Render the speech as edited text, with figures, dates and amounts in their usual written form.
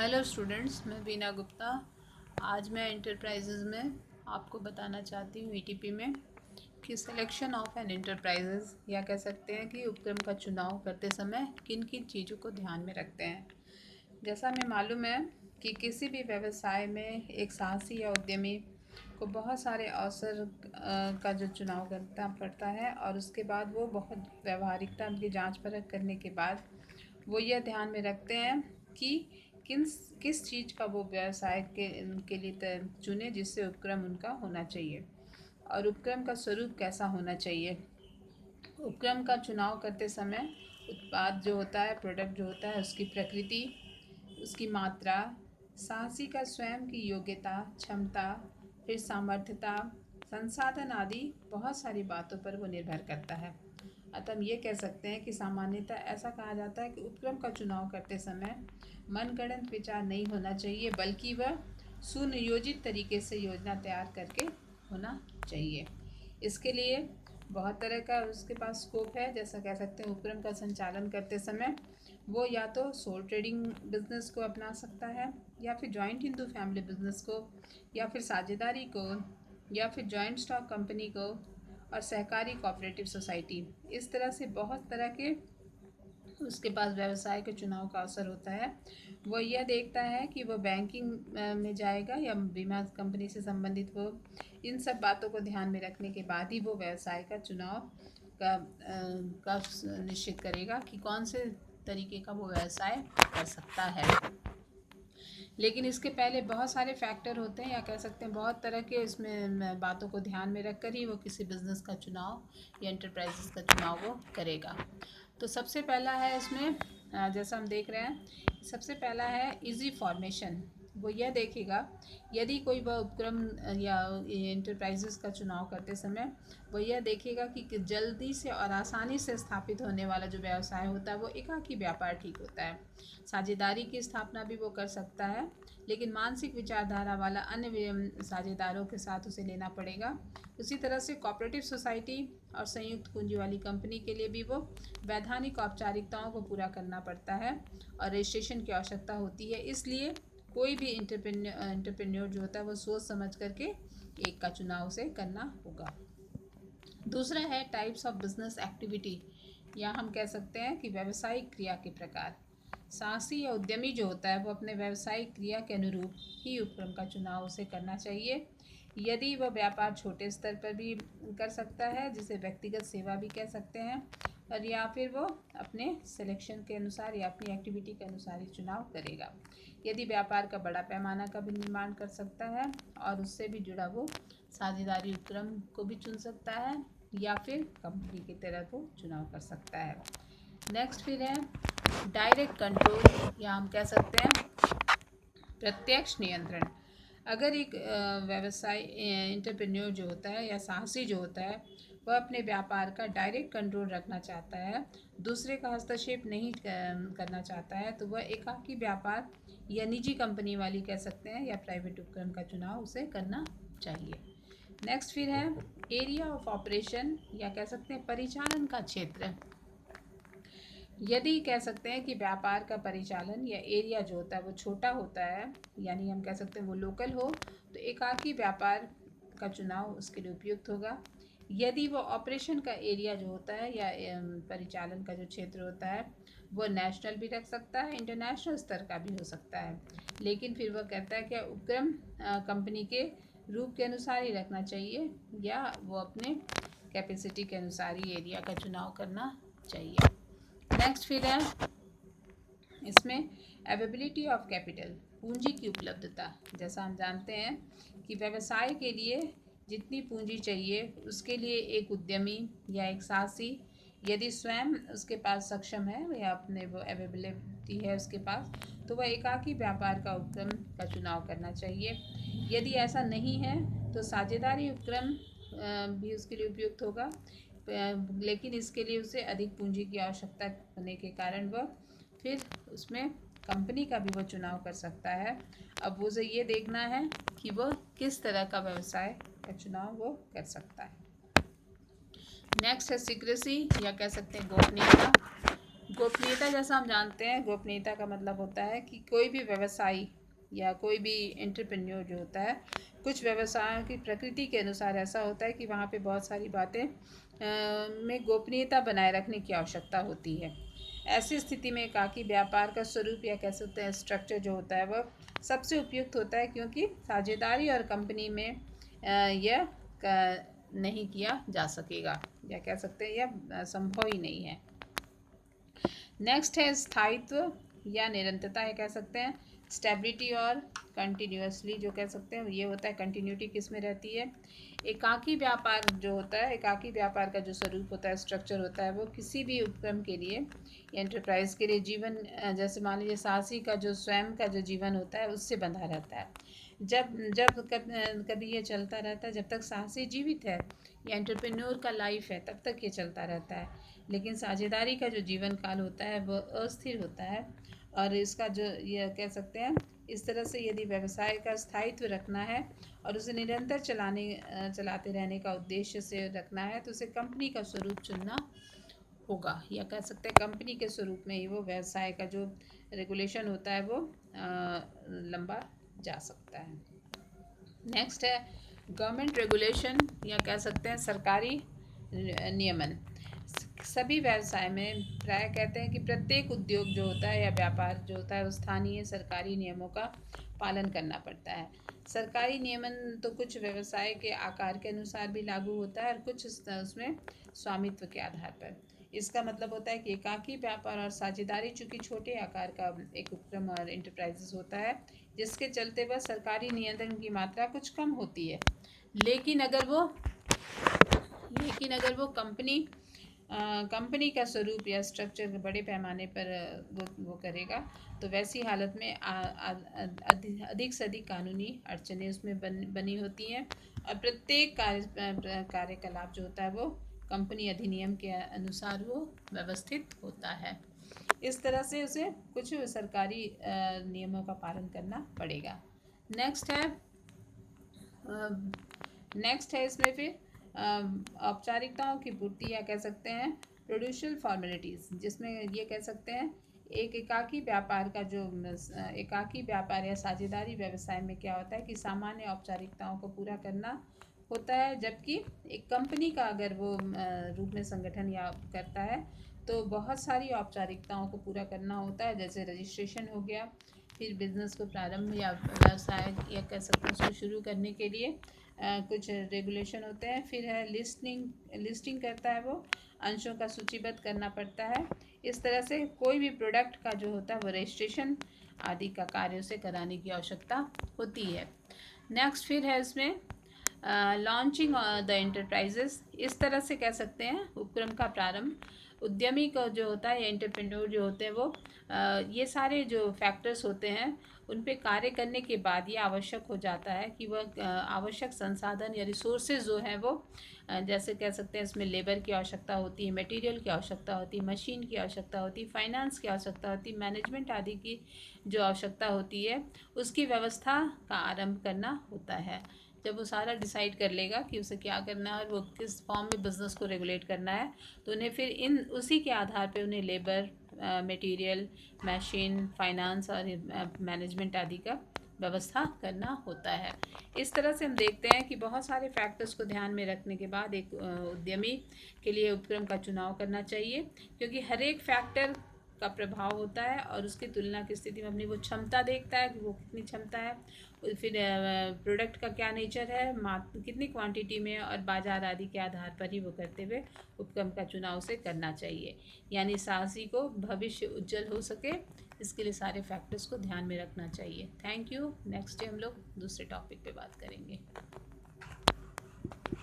Hello students, मैं बीना गुप्ता। आज मैं इंटरप्राइजेज़ में आपको बताना चाहती हूँ ईटीपी में कि सिलेक्शन ऑफ एन इंटरप्राइजेज़ या कह सकते हैं कि उपक्रम का चुनाव करते समय किन किन चीज़ों को ध्यान में रखते हैं। जैसा हमें मालूम है कि किसी भी व्यवसाय में एक साहसी या उद्यमी को बहुत सारे अवसर का जो चुनाव करना पड़ता है और उसके बाद वो बहुत व्यवहारिकता उनकी जांच परख करने के बाद वो यह ध्यान में रखते हैं कि किस चीज़ का वो व्यवसाय के लिए चुने, जिससे उपक्रम उनका होना चाहिए और उपक्रम का स्वरूप कैसा होना चाहिए। उपक्रम का चुनाव करते समय उत्पाद जो होता है, प्रोडक्ट जो होता है, उसकी प्रकृति, उसकी मात्रा, साहसी का स्वयं की योग्यता, क्षमता, फिर सामर्थ्यता, संसाधन आदि बहुत सारी बातों पर वो निर्भर करता है। अतः हम ये कह सकते हैं कि सामान्यतः ऐसा कहा जाता है कि उपक्रम का चुनाव करते समय मनगढ़ंत विचार नहीं होना चाहिए, बल्कि वह सुनियोजित तरीके से योजना तैयार करके होना चाहिए। इसके लिए बहुत तरह का उसके पास स्कोप है। जैसा कह सकते हैं उपक्रम का संचालन करते समय वो या तो सोल ट्रेडिंग बिजनेस को अपना सकता है, या फिर जॉइंट हिंदू फैमिली बिजनेस को, या फिर साझेदारी को, या फिर जॉइंट स्टॉक कंपनी को और सहकारी कोऑपरेटिव सोसाइटी। इस तरह से बहुत तरह के उसके पास व्यवसाय के चुनाव का अवसर होता है। वो यह देखता है कि वो बैंकिंग में जाएगा या बीमा कंपनी से संबंधित, वो इन सब बातों को ध्यान में रखने के बाद ही वो व्यवसाय का चुनाव का निश्चित करेगा कि कौन से तरीके का वो व्यवसाय कर सकता है। लेकिन इसके पहले बहुत सारे फैक्टर होते हैं, या कह सकते हैं बहुत तरह के इसमें बातों को ध्यान में रख कर ही वो किसी बिजनेस का चुनाव या एंटरप्राइजेस का चुनाव वो करेगा। तो सबसे पहला है इसमें, जैसा हम देख रहे हैं, सबसे पहला है इजी फॉर्मेशन। वो यह देखेगा यदि कोई वह उपक्रम या एंटरप्राइजेस का चुनाव करते समय वो यह देखेगा कि जल्दी से और आसानी से स्थापित होने वाला जो व्यवसाय होता है वो एकाकी व्यापार ठीक होता है। साझेदारी की स्थापना भी वो कर सकता है, लेकिन मानसिक विचारधारा वाला अन्य साझेदारों के साथ उसे लेना पड़ेगा। उसी तरह से कोऑपरेटिव सोसाइटी और संयुक्त पूंजी वाली कंपनी के लिए भी वो वैधानिक औपचारिकताओं को पूरा करना पड़ता है और रजिस्ट्रेशन की आवश्यकता होती है। इसलिए कोई भी एंटरप्रेन्योर जो होता है वो सोच समझ करके एक का चुनाव उसे करना होगा। दूसरा है टाइप्स ऑफ बिजनेस एक्टिविटी, या हम कह सकते हैं कि व्यावसायिक क्रिया के प्रकार। साहसी या उद्यमी जो होता है वो अपने व्यावसायिक क्रिया के अनुरूप ही उपक्रम का चुनाव उसे करना चाहिए। यदि वह व्यापार छोटे स्तर पर भी कर सकता है, जिसे व्यक्तिगत सेवा भी कह सकते हैं, और या फिर वो अपने सिलेक्शन के अनुसार या अपनी एक्टिविटी के अनुसार ही चुनाव करेगा। यदि व्यापार का बड़ा पैमाना का भी निर्माण कर सकता है और उससे भी जुड़ा वो साझेदारी उपक्रम को भी चुन सकता है, या फिर कंपनी की तरह वो चुनाव कर सकता है। नेक्स्ट फिर है डायरेक्ट कंट्रोल, या हम कह सकते हैं प्रत्यक्ष नियंत्रण। अगर एक व्यवसाय एंटरप्रेन्योर जो होता है या साहसी जो होता है वह अपने व्यापार का डायरेक्ट कंट्रोल रखना चाहता है, दूसरे का हस्तक्षेप नहीं करना चाहता है, तो वह एकाकी व्यापार या निजी कंपनी वाली कह सकते हैं या प्राइवेट उपक्रम का चुनाव उसे करना चाहिए। नेक्स्ट फिर है एरिया ऑफ ऑपरेशन, या कह सकते हैं परिचालन का क्षेत्र। यदि कह सकते हैं कि व्यापार का परिचालन या एरिया जो होता है वो छोटा होता है, यानी हम कह सकते हैं वो लोकल हो, तो एकाकी व्यापार का चुनाव उसके लिए उपयुक्त होगा। यदि वो ऑपरेशन का एरिया जो होता है या परिचालन का जो क्षेत्र होता है वो नेशनल भी रख सकता है, इंटरनेशनल स्तर का भी हो सकता है, लेकिन फिर वह कहता है कि उपक्रम कंपनी के रूप के अनुसार ही रखना चाहिए, या वो अपने कैपेसिटी के अनुसार ही एरिया का चुनाव करना चाहिए। नेक्स्ट फिर है इसमें अवेबिलिटी ऑफ कैपिटल, पूंजी की उपलब्धता। जैसा हम जानते हैं कि व्यवसाय के लिए जितनी पूंजी चाहिए उसके लिए एक उद्यमी या एक साहसी यदि स्वयं उसके पास सक्षम है या अपने वो अवेबिलिटी है उसके पास, तो वह एकाकी व्यापार का उपक्रम का चुनाव करना चाहिए। यदि ऐसा नहीं है तो साझेदारी उपक्रम भी उसके लिए उपयुक्त होगा, लेकिन इसके लिए उसे अधिक पूंजी की आवश्यकता होने के कारण वह फिर उसमें कंपनी का भी वो चुनाव कर सकता है। अब उसे ये देखना है कि वह किस तरह का व्यवसाय का चुनाव वो कर सकता है। नेक्स्ट है सीक्रेसी, या कह सकते हैं गोपनीयता। गोपनीयता, जैसा हम जानते हैं, गोपनीयता का मतलब होता है कि कोई भी व्यवसायी या कोई भी एंटरप्रेन्योर जो होता है, कुछ व्यवसायों की प्रकृति के अनुसार ऐसा होता है कि वहाँ पे बहुत सारी बातें में गोपनीयता बनाए रखने की आवश्यकता होती है। ऐसी स्थिति में एकाकी व्यापार का स्वरूप या कह सकते हैं स्ट्रक्चर जो होता है वह सबसे उपयुक्त होता है, क्योंकि साझेदारी और कंपनी में यह नहीं किया जा सकेगा, या कह सकते हैं यह संभव ही नहीं है। नेक्स्ट है स्थायित्व या निरंतरता, है कह सकते हैं स्टेबिलिटी और कंटिन्यूसली जो कह सकते हैं ये होता है कंटिन्यूटी किस में रहती है। एकाकी व्यापार जो होता है, एकाकी व्यापार का जो स्वरूप होता है, स्ट्रक्चर होता है, वो किसी भी उपक्रम के लिए एंटरप्राइज के लिए जीवन, जैसे मान लीजिए साहसी का जो स्वयं का जो जीवन होता है उससे बंधा रहता है। जब जब कभी ये चलता रहता है, जब तक साहसी जीवित है या एंटरप्रेन्योर का लाइफ है तब तक ये चलता रहता है। लेकिन साझेदारी का जो जीवन काल होता है वह अस्थिर होता है, और इसका जो ये कह सकते हैं इस तरह से यदि व्यवसाय का स्थायित्व रखना है और उसे निरंतर चलाते रहने का उद्देश्य से रखना है, तो उसे कंपनी का स्वरूप चुनना होगा, या कह सकते हैं कंपनी के स्वरूप में ही वो व्यवसाय का जो रेगुलेशन होता है वो लंबा जा सकता है। नेक्स्ट है गवर्नमेंट रेगुलेशन, या कह सकते हैं सरकारी नियमन। सभी व्यवसाय में प्राय कहते हैं कि प्रत्येक उद्योग जो होता है या व्यापार जो होता है वो स्थानीय सरकारी नियमों का पालन करना पड़ता है। सरकारी नियमन तो कुछ व्यवसाय के आकार के अनुसार भी लागू होता है और कुछ उसमें स्वामित्व के आधार पर। इसका मतलब होता है कि एकाकी व्यापार और साझेदारी चूँकि छोटे आकार का एक उपक्रम और एंटरप्राइजेस होता है, जिसके चलते वह सरकारी नियंत्रण की मात्रा कुछ कम होती है। लेकिन अगर वो कंपनी का स्वरूप या स्ट्रक्चर बड़े पैमाने पर वो करेगा, तो वैसी हालत में अधिक से अधिक कानूनी अड़चनें उसमें बनी होती हैं, और प्रत्येक कार्यकलाप जो होता है वो कंपनी अधिनियम के अनुसार वो व्यवस्थित होता है। इस तरह से उसे कुछ सरकारी नियमों का पालन करना पड़ेगा। नेक्स्ट है इसमें फिर औपचारिकताओं की पूर्ति, या कह सकते हैं प्रोड्यूशियल फॉर्मेलिटीज़, जिसमें ये कह सकते हैं एक एकाकी व्यापार या साझेदारी व्यवसाय में क्या होता है कि सामान्य औपचारिकताओं को पूरा करना होता है, जबकि एक कंपनी का अगर वो रूप में संगठन या करता है तो बहुत सारी औपचारिकताओं को पूरा करना होता है, जैसे रजिस्ट्रेशन हो गया, फिर बिजनेस को प्रारंभ या व्यवसाय या कह सकते हैं उसको शुरू करने के लिए कुछ रेगुलेशन होते हैं, फिर है लिस्टिंग करता है, वो अंशों का सूचीबद्ध करना पड़ता है। इस तरह से कोई भी प्रोडक्ट का जो होता है वो रजिस्ट्रेशन आदि का कार्य उसे कराने की आवश्यकता होती है। नेक्स्ट फिर है इसमें लॉन्चिंग द एंटरप्राइजेस। इस तरह से कह सकते हैं उपक्रम का प्रारंभ। उद्यमी का जो होता है या एंटरप्रेन्योर जो होते हैं वो ये सारे जो फैक्टर्स होते हैं उन पे कार्य करने के बाद ये आवश्यक हो जाता है कि वह आवश्यक संसाधन या रिसोर्सेज जो हैं वो जैसे कह सकते हैं इसमें लेबर की आवश्यकता होती है, मटेरियल की आवश्यकता होती है, मशीन की आवश्यकता होती है, फाइनेंस की आवश्यकता होती है, मैनेजमेंट आदि की जो आवश्यकता होती है उसकी व्यवस्था का आरंभ करना होता है। जब वो सारा डिसाइड कर लेगा कि उसे क्या करना है और वो किस फॉर्म में बिज़नेस को रेगुलेट करना है, तो उन्हें फिर उसी के आधार पे उन्हें लेबर, मटेरियल, मशीन, फाइनेंस और मैनेजमेंट आदि का व्यवस्था करना होता है। इस तरह से हम देखते हैं कि बहुत सारे फैक्टर्स को ध्यान में रखने के बाद एक उद्यमी के लिए उपक्रम का चुनाव करना चाहिए, क्योंकि हर एक फैक्टर का प्रभाव होता है और उसकी तुलना की स्थिति में अपनी वो क्षमता देखता है कि वो कितनी क्षमता है, फिर प्रोडक्ट का क्या नेचर है, कितनी क्वांटिटी में और बाजार आदि के आधार पर ही वो करते हुए उपक्रम का चुनाव से करना चाहिए, यानी साहसी को भविष्य उज्जवल हो सके, इसके लिए सारे फैक्टर्स को ध्यान में रखना चाहिए। Thank you. नेक्स्ट डे हम लोग दूसरे टॉपिक पे बात करेंगे।